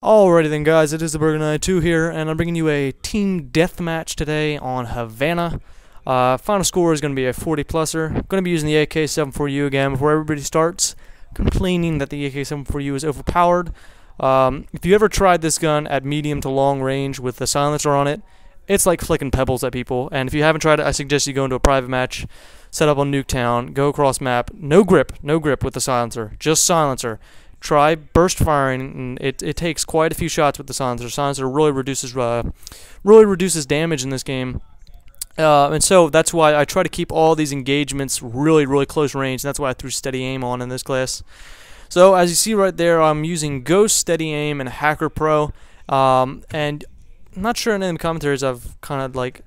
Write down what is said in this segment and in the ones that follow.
Alrighty then guys, it is the Burger Knight 2 here, and I'm bringing you a team deathmatch today on Havana. Final score is going to be a 40-pluser. I'm going to be using the AK-74U again before everybody starts complaining that the AK-74U is overpowered. If you ever tried this gun at medium to long range with the silencer on it, it's like flicking pebbles at people. And if you haven't tried it, I suggest you go into a private match, set up on Nuketown, go across map, no grip with the silencer, just silencer. Try burst firing, and it takes quite a few shots with the silencer. Silencer really reduces damage in this game, and so that's why I try to keep all these engagements really close range. And that's why I threw steady aim on in this class. So as you see right there, I'm using Ghost, steady aim, and Hacker Pro. And I'm not sure in the commentaries I've kind of like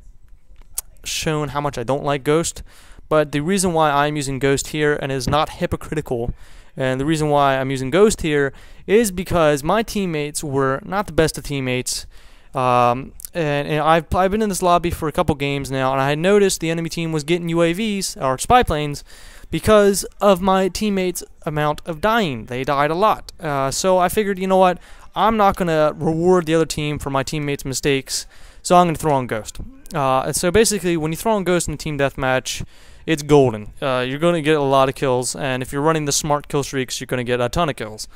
shown how much I don't like Ghost, but the reason why I'm using Ghost here and is not hypocritical. And the reason why I'm using Ghost here is because my teammates were not the best of teammates. And I've been in this lobby for a couple games now, and I had noticed the enemy team was getting UAVs, or spy planes, because of my teammates' amount of dying. They died a lot. So I figured, you know what, I'm not going to reward the other team for my teammates' mistakes, so I'm going to throw on Ghost. And so basically, when you throw on Ghost in a team deathmatch, it's golden. You're going to get a lot of kills, and if you're running the smart kill streaks, you're going to get a ton of kills.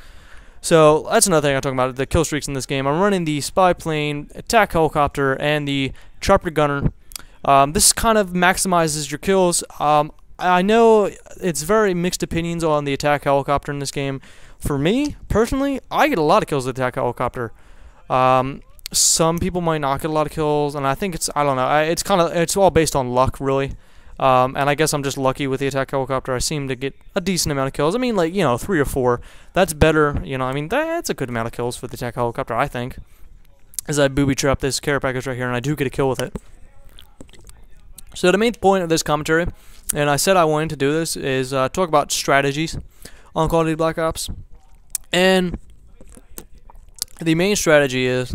So that's another thing I'm talking about, the kill streaks in this game. I'm running the spy plane, attack helicopter, and the chopper gunner. This kind of maximizes your kills. I know it's very mixed opinions on the attack helicopter in this game. For me, personally, I get a lot of kills with the attack helicopter. Some people might not get a lot of kills, and I think I don't know. It's all based on luck, really. And I guess I'm just lucky with the attack helicopter. I seem to get a decent amount of kills. I mean, like, 3 or 4. That's better, I mean, that's a good amount of kills for the attack helicopter, I think. As I booby trap this care package right here, and I do get a kill with it. So the main point of this commentary, and I said I wanted to do this, is talk about strategies on Call of Duty Black Ops. And the main strategy is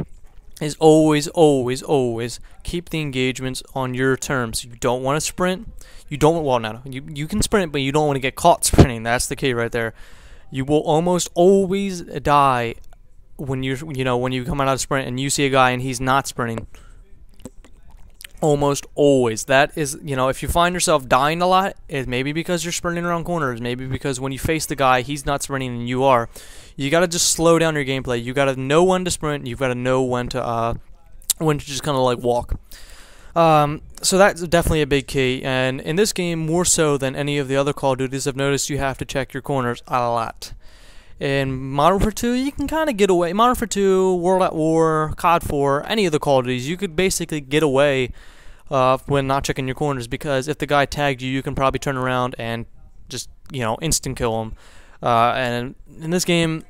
always keep the engagements on your terms. You don't want to sprint. You can sprint, but you don't want to get caught sprinting. That's the key right there. You will almost always die when when you come out of sprint and you see a guy and he's not sprinting. Almost always. That is, if you find yourself dying a lot, it may be because you're sprinting around corners. Maybe because when you face the guy, he's not sprinting and you are. You got to just slow down your gameplay. You got to know when to sprint. You've got to know when to just kind of like walk. So that's definitely a big key. And in this game, more so than any of the other Call of Duties, I've noticed you have to check your corners a lot. In Modern Warfare 2, you can kind of get away. Modern Warfare 2, World at War, COD 4, any of the Call of Duties, you could basically get away when not checking your corners, because if the guy tagged you, you can probably turn around and just, instant kill him. And in this game,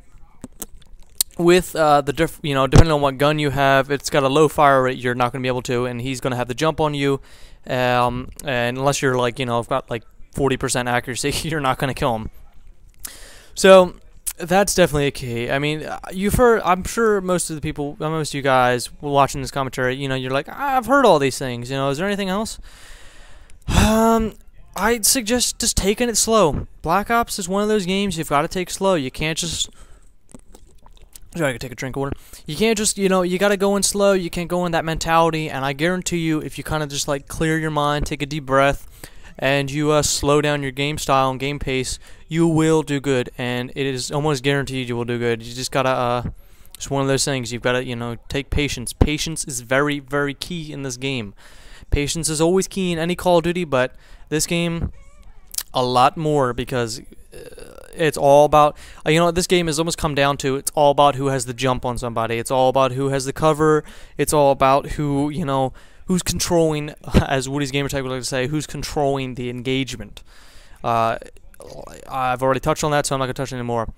with depending on what gun you have, it's got a low fire rate. You're not going to be able to, and he's going to have the jump on you. And unless you're like, got like 40% accuracy, you're not going to kill him. So that's definitely a key. I mean, you've heard. I'm sure most of you guys watching this commentary, you're like, I've heard all these things. Is there anything else? I'd suggest just taking it slow. Black Ops is one of those games you've got to take slow. You can't just. Sorry, I could take a drink of water. You can't just, you got to go in slow. You can't go in that mentality. And I guarantee you, if you kind of just like clear your mind, take a deep breath, and you slow down your game style and game pace, you will do good. And it is almost guaranteed you will do good. You just got to, it's one of those things. You've got to, take patience. Patience is very key in this game. Patience is always key in any Call of Duty, but this game, a lot more, because it's all about, this game has almost come down to, it's all about who has the jump on somebody. It's all about who has the cover. It's all about who, who's controlling, as Woody's Gamertag would like to say, who's controlling the engagement. I've already touched on that, so I'm not going to touch anymore.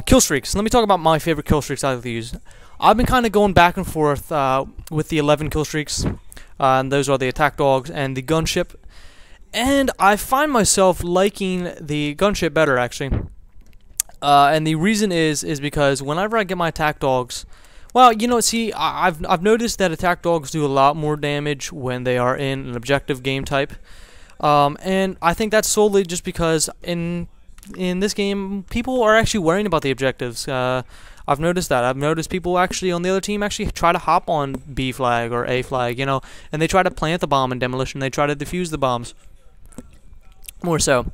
Kill streaks. Let me talk about my favorite kill streaks I like to use. I've been kind of going back and forth with the 11 kill streaks, and those are the attack dogs and the gunship. And I find myself liking the gunship better, actually. And the reason is because whenever I get my attack dogs, well, see, I've noticed that attack dogs do a lot more damage when they are in an objective game type. And I think that's solely just because in this game, people are actually worrying about the objectives. I've noticed that. I've noticed people actually on the other team actually try to hop on B flag or A flag, and they try to plant the bomb in demolition. They try to defuse the bombs. More so.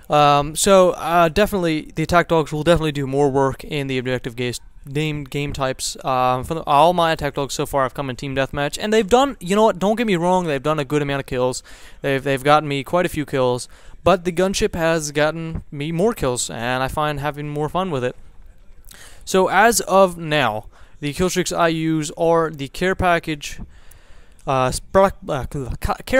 Definitely, the attack dogs will definitely do more work in the objective game types. All my attack dogs so far have come in team deathmatch, and they've done. You know what? Don't get me wrong. They've done a good amount of kills. They've gotten me quite a few kills, but the gunship has gotten me more kills, and I find having more fun with it. So as of now, the kill streaks I use are the care package. Care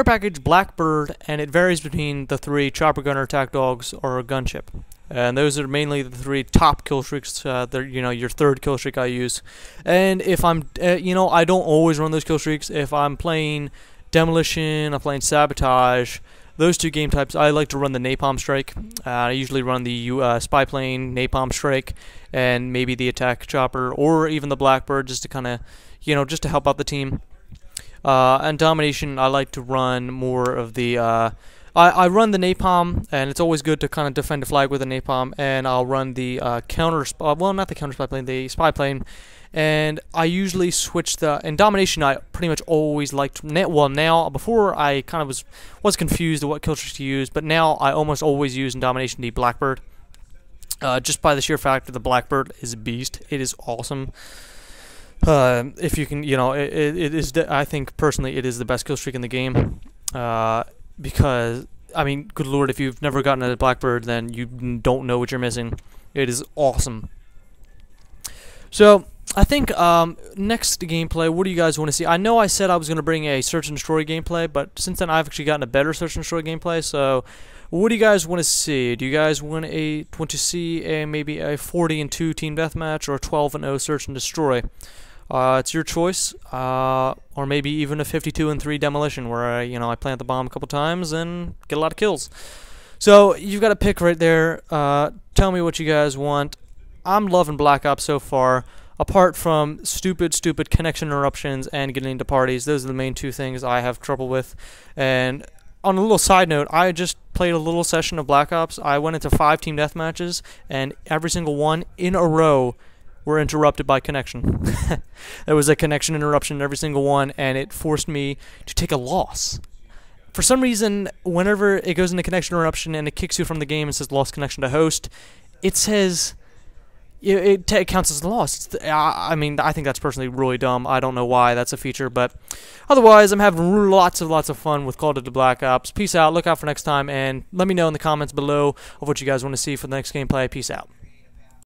package, Blackbird, and it varies between the 3 chopper gunner, attack dogs, or a gunship. And those are mainly the 3 top kill streaks. They're your third kill streak I use. And if I'm, I don't always run those kill streaks. If I'm playing demolition, I'm playing sabotage. Those 2 game types, I like to run the napalm strike. I usually run the spy plane napalm strike, and maybe the attack chopper, or even the Blackbird, just to kind of, just to help out the team. And domination, I like to run more of the. I run the napalm, and it's always good to kind of defend a flag with a napalm. And I'll run the not the counter spy plane, the spy plane. And I usually switch in domination. I pretty much always liked. Now before I kind of was confused of what kill streaks to use, but now I almost always use in domination the Blackbird. Just by the sheer fact that the Blackbird is a beast. It is awesome. If you can, it is. I think personally, it is the best kill streak in the game. Because I mean, good lord, if you've never gotten a Blackbird, then you don't know what you're missing. It is awesome. So I think next gameplay, what do you guys want to see? I know I said I was going to bring a search and destroy gameplay, but since then I've actually gotten a better search and destroy gameplay. So what do you guys want to see? Do you guys want to see maybe a 40-2 team deathmatch, or a 12-0 search and destroy? It's your choice, or maybe even a 52-3 demolition, where I plant the bomb a couple times and get a lot of kills. So you've got to pick right there. Tell me what you guys want. I'm loving Black Ops so far. Apart from stupid connection interruptions and getting into parties, those are the main 2 things I have trouble with. And on a little side note, I just played a little session of Black Ops. I went into 5 team deathmatches, and every single one in a row were interrupted by connection. There was a connection interruption in every single one, and it forced me to take a loss. For some reason, whenever it goes into connection interruption and it kicks you from the game and says lost connection to host, it says it counts as a loss. I mean, I think that's personally really dumb. I don't know why that's a feature, but otherwise, I'm having lots of fun with Call of Duty Black Ops. Peace out. Look out for next time, and let me know in the comments below of what you guys want to see for the next gameplay. Peace out.